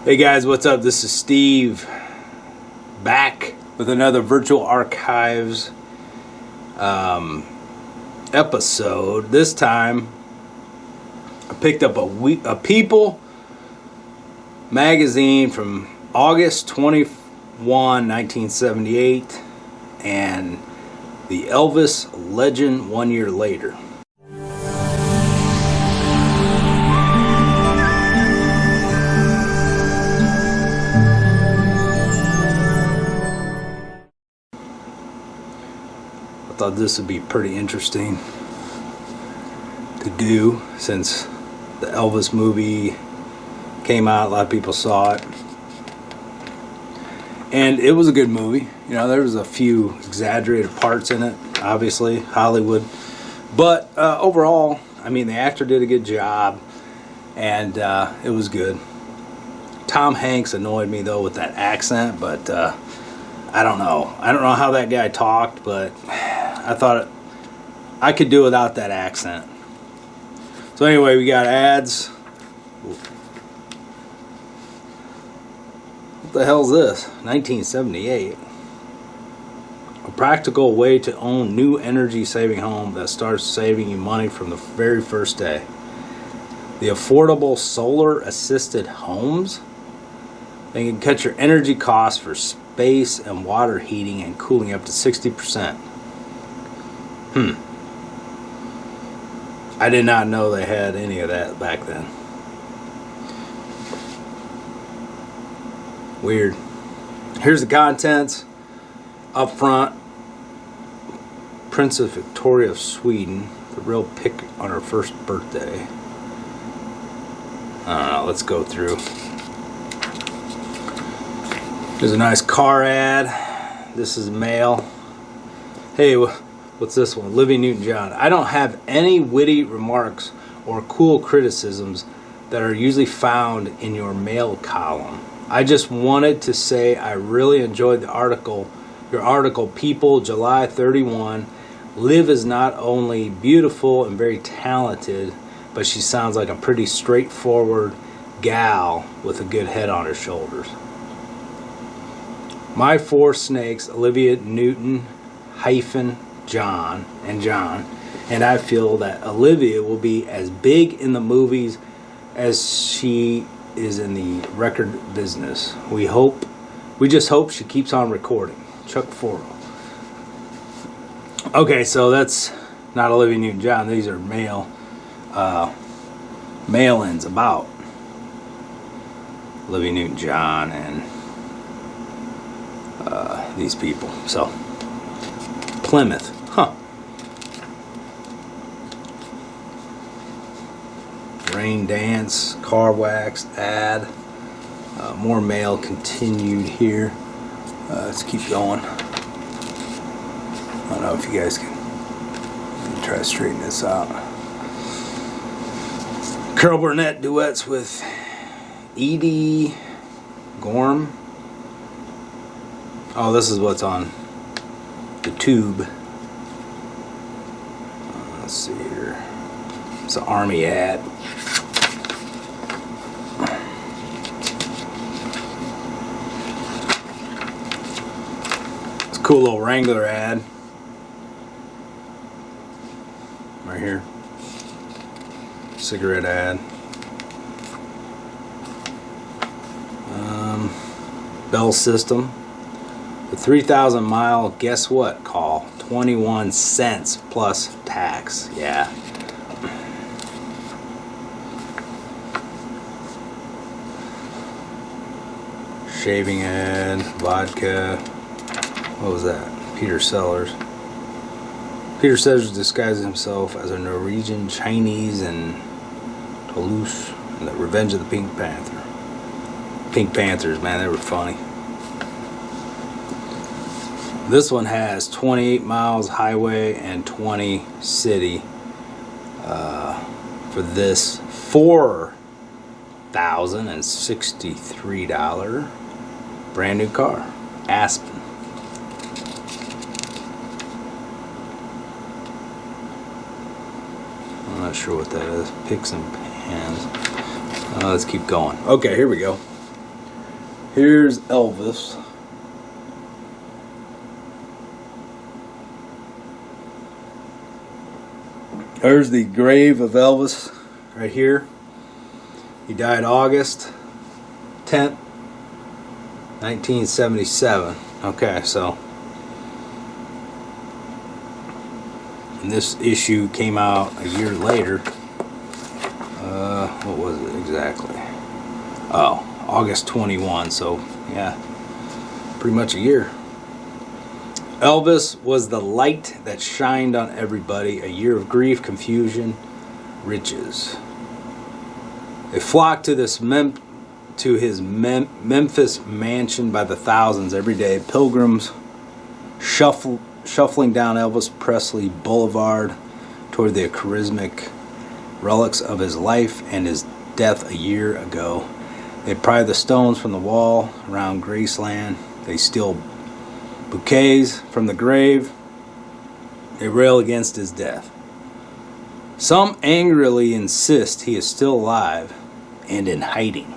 Hey guys, what's up? This is Steve, back with another Virtual Archives episode. This time, I picked up a People magazine from August 21, 1978, and the Elvis legend 1 year later. I thought this would be pretty interesting to do since the Elvis movie came out. A lot of people saw it, and it was a good movie. You know, there was a few exaggerated parts in it, obviously Hollywood, but overall, I mean, the actor did a good job, and it was good. Tom Hanks annoyed me though with that accent, but I don't know how that guy talked, but I thought I could do without that accent. So anyway, we got ads. What the hell's this? 1978. A practical way to own new energy saving home that starts saving you money from the very first day. The affordable solar assisted homes. They can cut your energy costs for space and water heating and cooling up to 60%. I did not know they had any of that back then. Weird. Here's the contents. Up front, Princess Victoria of Sweden, the real pick on her first birthday. I don't know, let's go through. There's a nice car ad. This is mail. Hey, what's this one? Olivia Newton-John. I don't have any witty remarks or cool criticisms that are usually found in your mail column. I just wanted to say I really enjoyed the article, your article, People, July 31. Liv is not only beautiful and very talented, but she sounds like a pretty straightforward gal with a good head on her shoulders. My four snakes, Olivia Newton John, and I feel that Olivia will be as big in the movies as she is in the record business. We just hope she keeps on recording. Chuck Foro. Okay, so that's not Olivia Newton-John. These are mail-ins about Olivia Newton-John and these people. So Plymouth, Rain Dance, car wax ad. More mail continued here. Let's keep going. I don't know if you guys can try to straighten this out. Carol Burnett duets with Edie Gorm. Oh, this is what's on the tube. Let's see here. It's an Army ad. It's a cool little Wrangler ad. Right here. Cigarette ad. Bell System. The 3,000 mile guess what call. 21 cents plus tax. Yeah. Shaving ad, vodka. What was that? Peter Sellers. Peter Sellers disguises himself as a Norwegian Chinese in Toulouse in the Revenge of the Pink Panther. Pink Panthers, man, they were funny. This one has 28 miles highway and 20 city for this $4,063 brand new car, Aspen. I'm not sure what that is. Picks and pans. Let's keep going. Okay, here we go. Here's Elvis. There's the grave of Elvis right here. He died August 10th, 1977. Okay, so and this issue came out a year later. What was it exactly? Oh, August 21. So yeah, pretty much a year. Elvis was the light that shined on everybody. A year of grief, confusion, riches. They flocked to his Memphis mansion by the thousands every day. Pilgrims shuffling down Elvis Presley Boulevard toward the charismatic relics of his life and his death a year ago. They pry the stones from the wall around Graceland. They steal bouquets from the grave. They rail against his death. Some angrily insist he is still alive and in hiding.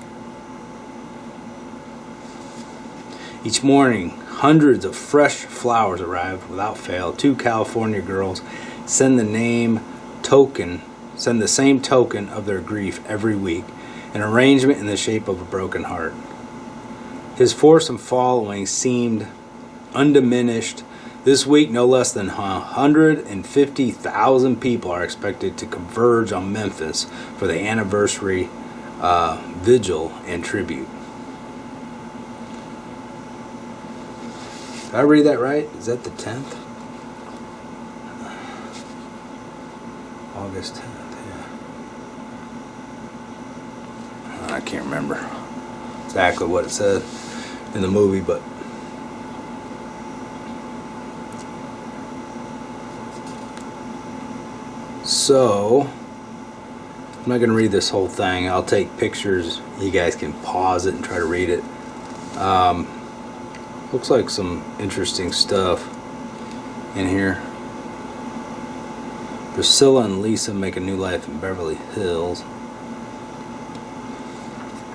Each morning, hundreds of fresh flowers arrive without fail. Two California girls send the same token of their grief every week, an arrangement in the shape of a broken heart. His foursome following seemed undiminished. This week, no less than 150,000 people are expected to converge on Memphis for the anniversary vigil and tribute. Did I read that right? Is that the 10th? August 10th, yeah. I can't remember exactly what it said in the movie, but so I'm not going to read this whole thing. I'll take pictures. You guys can pause it and try to read it. Looks like some interesting stuff in here. Priscilla and Lisa make a new life in Beverly Hills.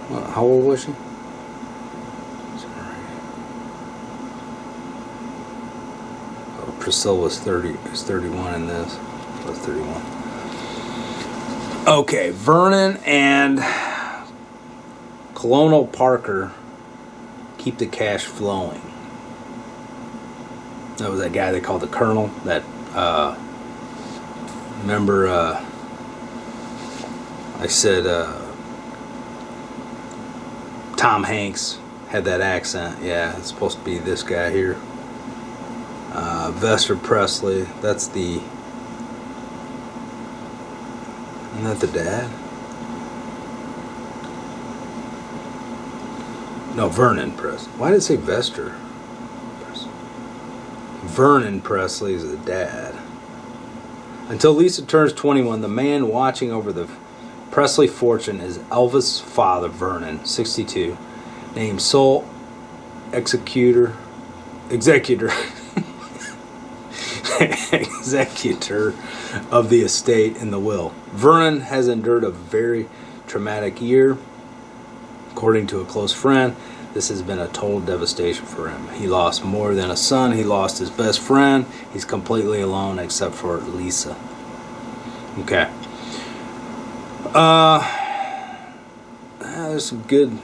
Well, how old was she? Oh, Priscilla was 31 in this. Was 31. Okay, Vernon and Colonel Parker keep the cash flowing. That was that guy they called the Colonel. That remember I said Tom Hanks had that accent. Yeah, it's supposed to be this guy here. Vester Presley. That's the. Isn't that the dad? No, Vernon Presley. Why did it say Vester? Vernon Presley is the dad. Until Lisa turns 21, the man watching over the Presley fortune is Elvis' father, Vernon, 62, named sole executor of the estate in the will. Vernon has endured a very traumatic year. According to a close friend, this has been a total devastation for him. He lost more than a son. He lost his best friend. He's completely alone except for Lisa. Okay. There's some good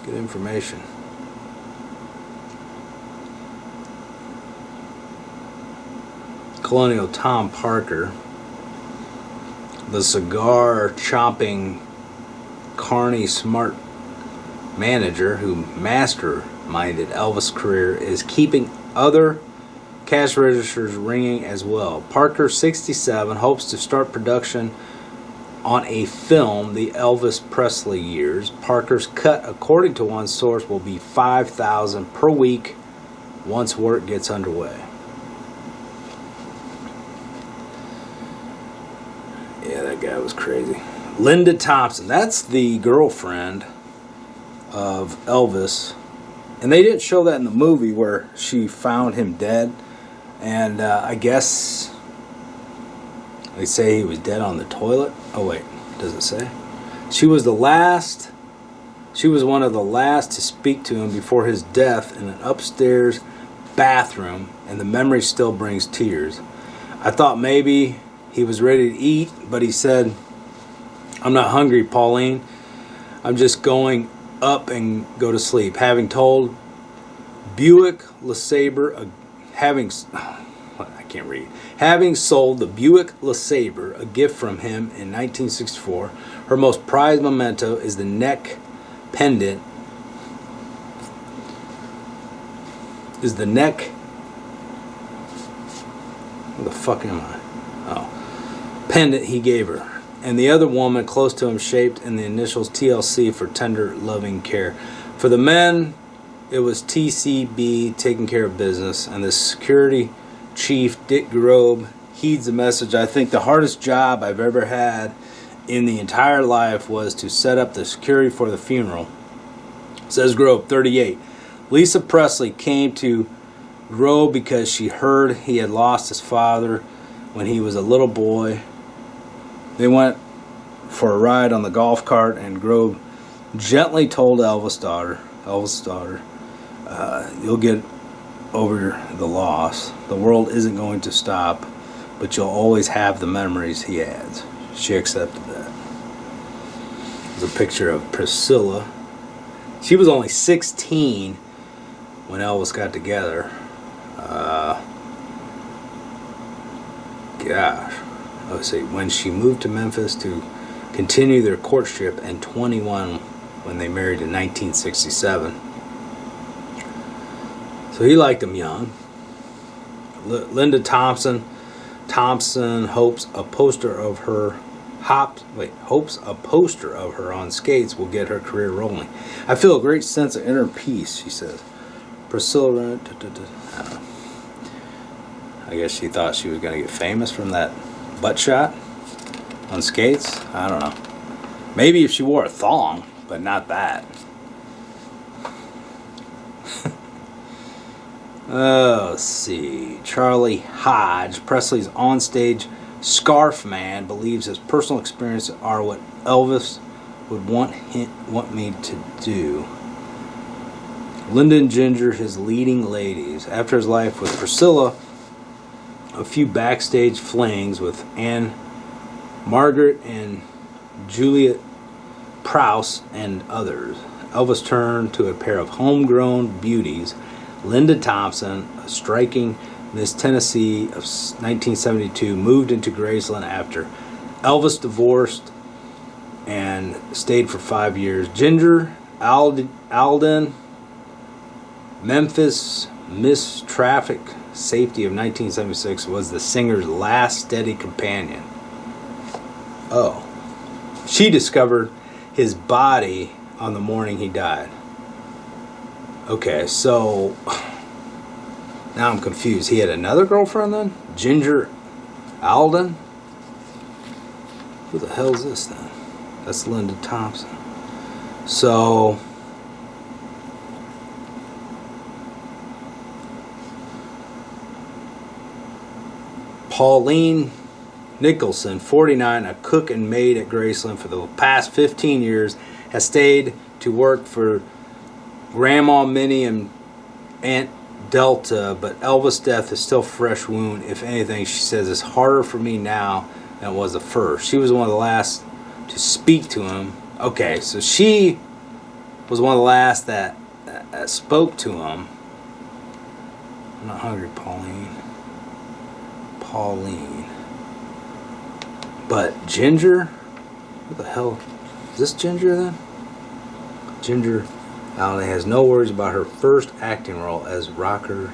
information. Colonial Tom Parker, the cigar-chomping, carny smart manager who masterminded Elvis' career, is keeping other cash registers ringing as well. Parker, 67, hopes to start production on a film, The Elvis Presley Years. Parker's cut, according to one source, will be $5,000 per week once work gets underway. Yeah, that guy was crazy. Linda Thompson, that's the girlfriend of Elvis. And they didn't show that in the movie where she found him dead. And I guess they say he was dead on the toilet. Oh, wait, does it say? She was the last She was one of the last to speak to him before his death in an upstairs bathroom, and the memory still brings tears. I thought maybe he was ready to eat, but he said, "I'm not hungry, Pauline. I'm just going up and go to sleep." Having told Buick LeSabre, having sold the Buick LeSabre, a gift from him in 1964, her most prized memento is the neck pendant. Where the fuck am I? Oh. Pendant he gave her. And the other woman close to him shaped in the initials TLC for tender, loving care. For the men, it was TCB, taking care of business. And the security chief, Dick Grobe, heeds the message. I think the hardest job I've ever had in the entire life was to set up the security for the funeral. Says Grobe, 38. Lisa Presley came to Grobe because she heard he had lost his father when he was a little boy. They went for a ride on the golf cart, and Grobe gently told Elvis' daughter, "You'll get over the loss. The world isn't going to stop, but you'll always have the memories," he adds. She accepted that. There's a picture of Priscilla. She was only 16 when Elvis got together. Let's see. When she moved to Memphis to continue their courtship, and 21 when they married in 1967. So he liked them young. Linda Thompson hopes a poster of her on skates will get her career rolling. "I feel a great sense of inner peace," she says. Priscilla, I don't know. I guess she thought she was going to get famous from that butt shot on skates. I don't know. Maybe if she wore a thong, but not that. Let's see. Charlie Hodge, Presley's onstage scarf man, believes his personal experiences are what Elvis would want me to do. Linda and Ginger, his leading ladies. After his life with Priscilla, a few backstage flings with Anne Margaret and Juliet Prowse and others. Elvis turned to a pair of homegrown beauties. Linda Thompson, a striking Miss Tennessee of 1972, moved into Graceland after Elvis divorced and stayed for 5 years. Ginger Alden, Memphis Miss Traffic Safety of 1976, was the singer's last steady companion. Oh. She discovered his body on the morning he died. Okay, so now I'm confused. He had another girlfriend then? Ginger Alden? Who the hell is this then? That's Linda Thompson. So Pauline Nicholson, 49, a cook and maid at Graceland for the past 15 years, has stayed to work for Grandma Minnie and Aunt Delta, but Elvis' death is still a fresh wound. If anything, she says it's harder for me now than it was at first. She was one of the last to speak to him. Okay, so she was one of the last that spoke to him. I'm not hungry, Pauline. But Ginger? What the hell? Is this Ginger then? Ginger Allen has no words about her first acting role as rocker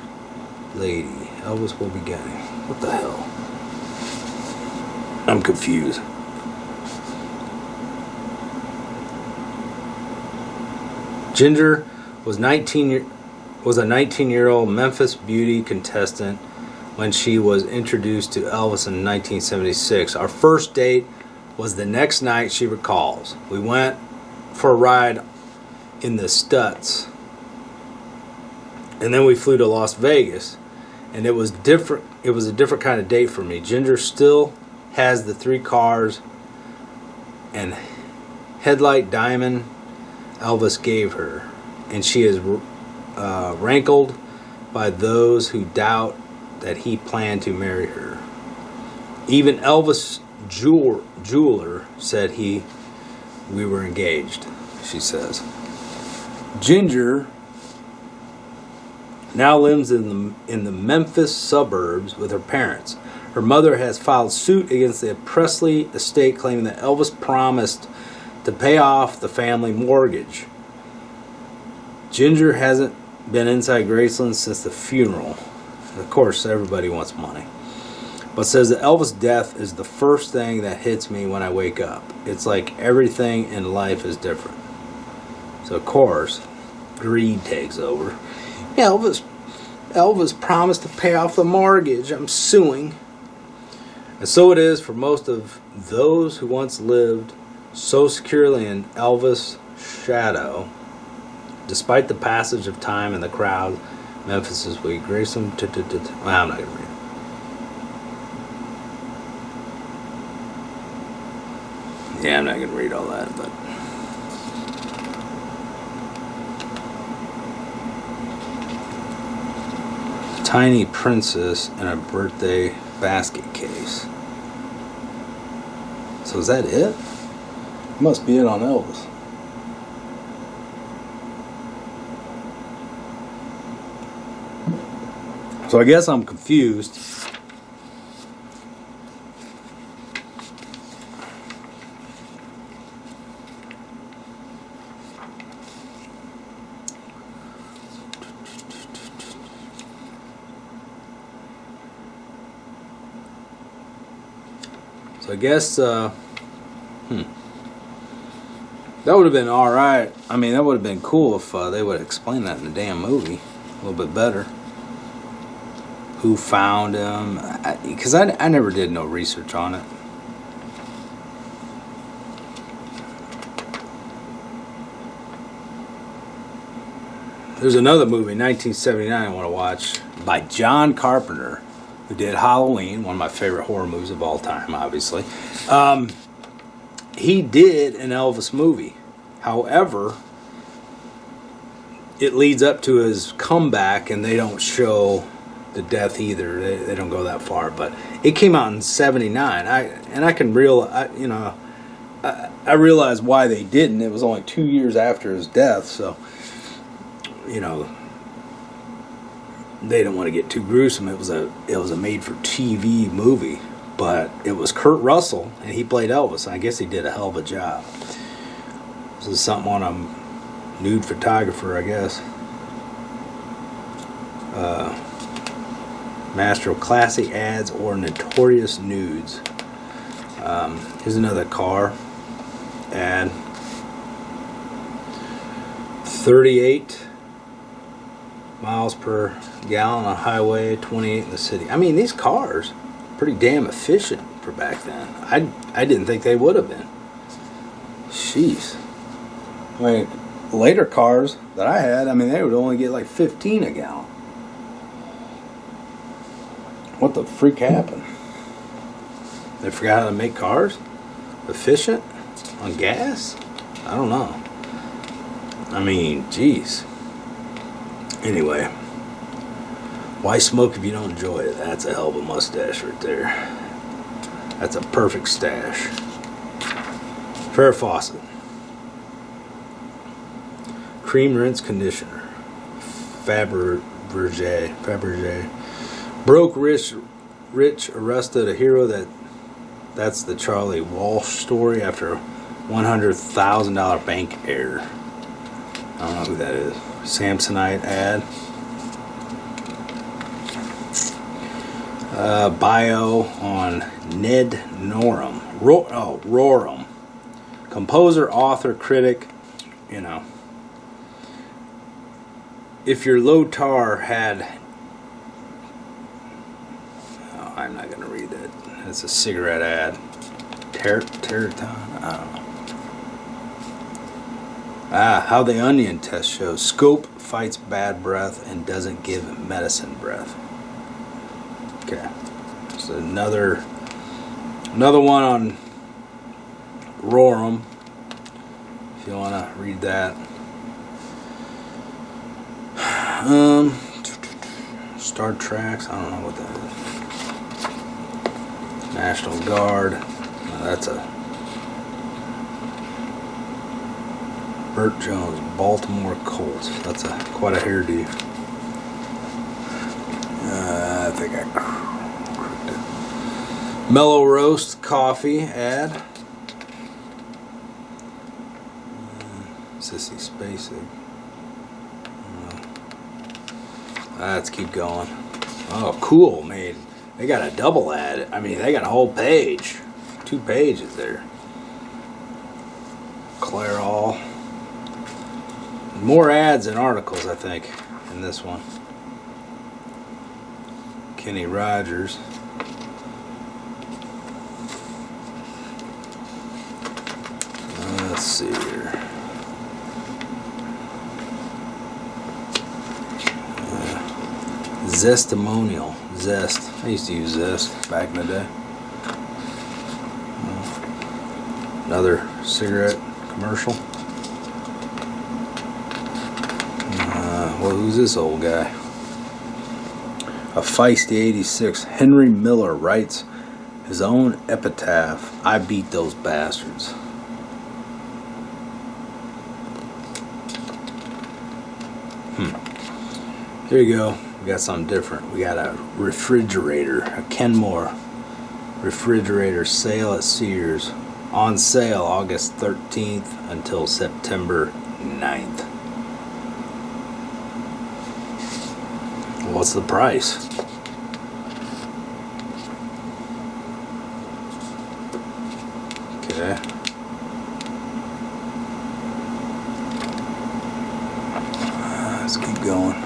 lady. Elvis will be getting. What the hell? I'm confused. Ginger was a 19-year-old Memphis beauty contestant when she was introduced to Elvis in 1976. Our first date was the next night, she recalls. We went for a ride in the Stutz, and then we flew to Las Vegas, and it was different. It was a different kind of date for me. Ginger still has the 3 cars and headlight diamond Elvis gave her, and she is rankled by those who doubt that he planned to marry her. Even Elvis' jeweler said we were engaged, she says. Ginger now lives in the Memphis suburbs with her parents. Her mother has filed suit against the Presley estate, claiming that Elvis promised to pay off the family mortgage. Ginger hasn't been inside Graceland since the funeral. Of course, everybody wants money. But says that Elvis' death is the first thing that hits me when I wake up. It's like everything in life is different. So, of course, greed takes over. Yeah, Elvis promised to pay off the mortgage. I'm suing. And so it is for most of those who once lived so securely in Elvis' shadow. Despite the passage of time and the crowd, Memphis is weak. Graceland. Well, I'm not going to read it. Yeah, I'm not going to read all that, but tiny princess in a birthday basket case. So is that it? Must be it on Elvis. So I guess I'm confused. So I guess that would have been alright. I mean, that would have been cool if they would have explained that in the damn movie a little bit better. Who found him? Because I never did no research on it. There's another movie, 1979, I want to watch, by John Carpenter, who did Halloween, one of my favorite horror movies of all time, obviously. He did an Elvis movie. However, it leads up to his comeback, and they don't show the death either. They don't go that far. But it came out in '79. I realize why they didn't. It was only 2 years after his death, so they didn't want to get too gruesome. It was a made-for-TV movie, but it was Kurt Russell, and he played Elvis. I guess he did a hell of a job. This is something on a nude photographer, I guess. Master of classy ads or notorious nudes. Here's another car ad. 38 miles per gallon on highway, 28 in the city. I mean, these cars pretty damn efficient for back then. I didn't think they would have been. Jeez. I mean, later cars that I had, I mean, they would only get like 15 a gallon. What the freak happened? They forgot how to make cars efficient on gas? I don't know. I mean, geez. Anyway, why smoke if you don't enjoy it? That's a hell of a mustache right there. That's a perfect stash. Farrah Fawcett. Cream rinse conditioner. Fabergé. Broke rich arrested a hero. That's the Charlie Walsh story after $100,000 bank error. I don't know who that is. Samsonite ad. Bio on Ned Norum. Roram. Composer, author, critic. If your low tar had... Oh, I'm not going to read that. It's a cigarette ad. Terraton? I don't know. How the Onion test shows. Scope fights bad breath and doesn't give medicine breath. Okay. So another one on Roram. if you want to read that. Star Treks, I don't know what that is. National Guard, that's a Burt Jones, Baltimore Colts. That's quite a hairdo. I think I crooked it. Mellow Roast Coffee ad. Sissy Spacek. Let's keep going. Oh, cool, man. They got a double ad. I mean, they got a whole page. 2 pages there. Clairol. More ads and articles, I think, in this one. Kenny Rogers. Let's see here. Zestimonial. Zest. I used to use Zest back in the day. Another cigarette commercial. Well, who's this old guy? A feisty 86. Henry Miller writes his own epitaph. I beat those bastards. Here you go. We got something different. We got a refrigerator, a Kenmore refrigerator sale at Sears. On sale August 13th until September 9th. What's the price? Okay. Let's keep going.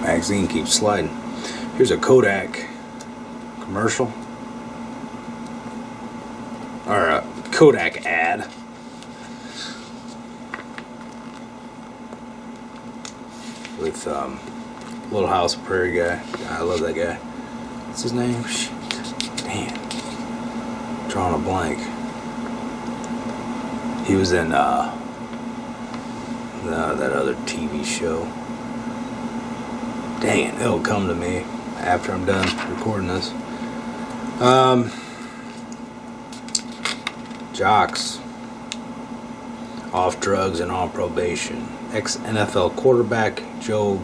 Magazine keeps sliding. Here's a Kodak commercial. Or a Kodak ad. With Little House Prairie guy. I love that guy. What's his name? Shit. Damn. Drawing a blank. He was in that other TV show. Dang it, it'll come to me after I'm done recording this. Jocks. Off drugs and on probation. Ex-NFL quarterback Joe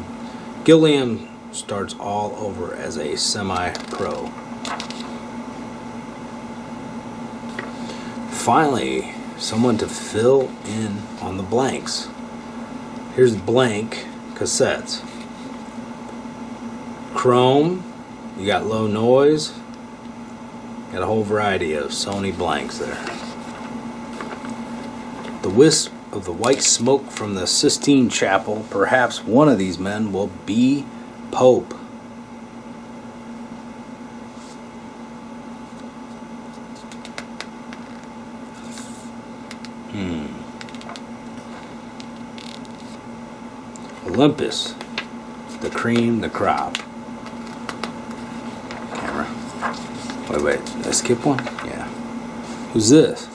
Gilliam starts all over as a semi-pro. Finally, someone to fill in on the blanks. Here's blank cassettes. Chrome, you got low noise, got a whole variety of Sony blanks there. The wisp of the white smoke from the Sistine Chapel, perhaps one of these men will be Pope. Olympus, the cream, the crop. Camera. Wait, did I skip one? Yeah. Who's this?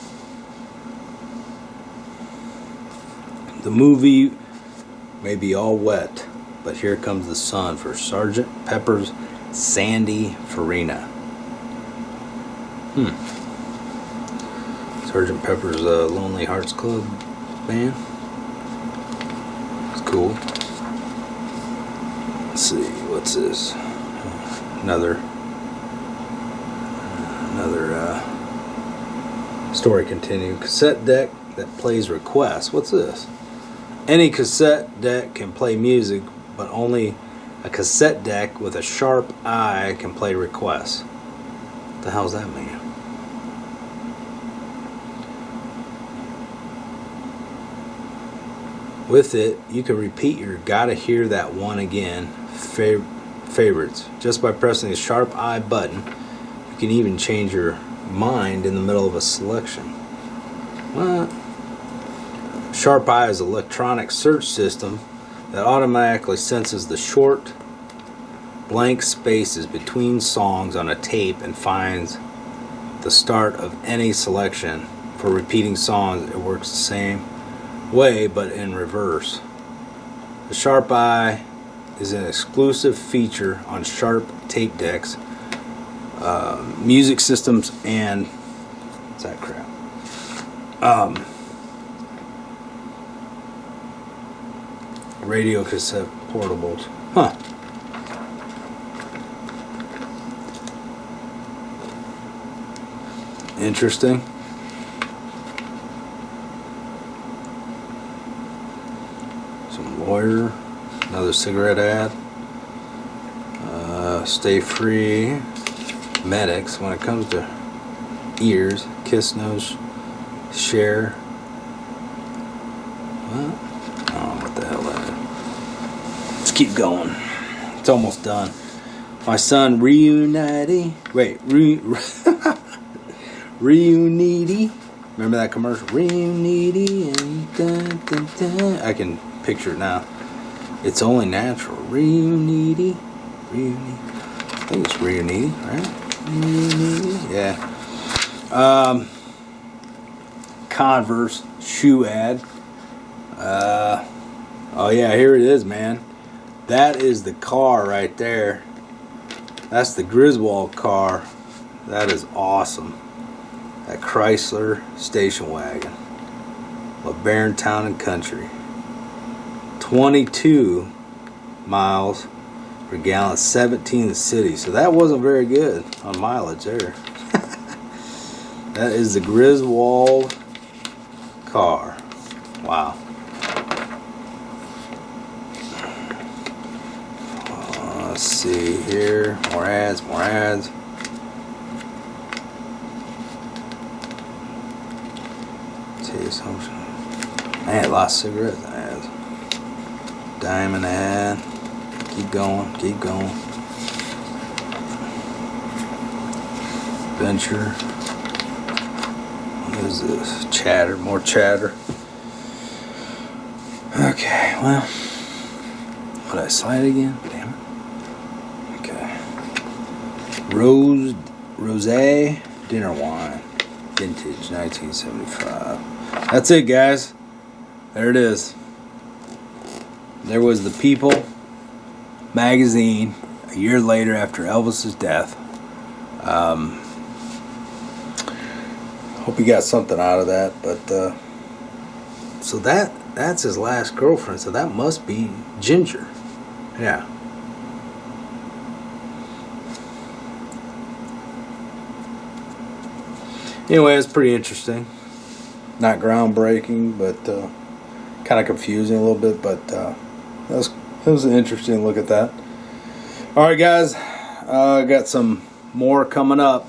The movie may be all wet, but here comes the sun for Sgt. Pepper's Sandy Farina. Sgt. Pepper's Lonely Hearts Club Band. It's cool. Let's see, what's this? Another story continued. Cassette deck that plays requests. What's this? Any cassette deck can play music, but only a cassette deck with a sharp eye can play requests. What the hell's that mean? With it, you can repeat your Gotta Hear That One Again favorites. Just by pressing the sharp eye button, you can even change your mind in the middle of a selection. What? Sharp Eye is an electronic search system that automatically senses the short blank spaces between songs on a tape and finds the start of any selection for repeating songs. It works the same way, but in reverse. The Sharp Eye is an exclusive feature on Sharp tape decks, music systems, and what's that crap? Radio cassette portables. Huh. Interesting. Some lawyer. Another cigarette ad. Stay free. Medics. When it comes to ears, kiss, nose, share. What? I don't know what the hell that is. Let's keep going. It's almost done. My son reunity. Wait, reunity. Remember that commercial? Reunity and dun, dun, dun. I can picture it now. It's only natural. Reunity. Reunity. I think it's reunity, right? Reunity. Yeah. Converse shoe ad. Oh yeah, here it is, man. That is the car right there. That's the Griswold car. That is awesome. That Chrysler station wagon. LeBaron Town and Country. 22 miles per gallon, 17 in the city. So that wasn't very good on mileage there. That is the Griswold car. Wow. Let's see here. More ads, more ads. Taste option. Man, a lot of cigarette ads. Diamond ad. Keep going, keep going. Venture. What is this? Chatter, more chatter. Okay, well. Would I slide again? Damn it. Okay. Rosé dinner wine. Vintage, 1975. That's it, guys. There it is. There was the People magazine a year later after Elvis's death. Hope you got something out of that. But so that's his last girlfriend. So that must be Ginger. Yeah. Anyway, it's pretty interesting. Not groundbreaking, but kind of confusing a little bit. But it was an interesting look at that. All right, guys. I got some more coming up.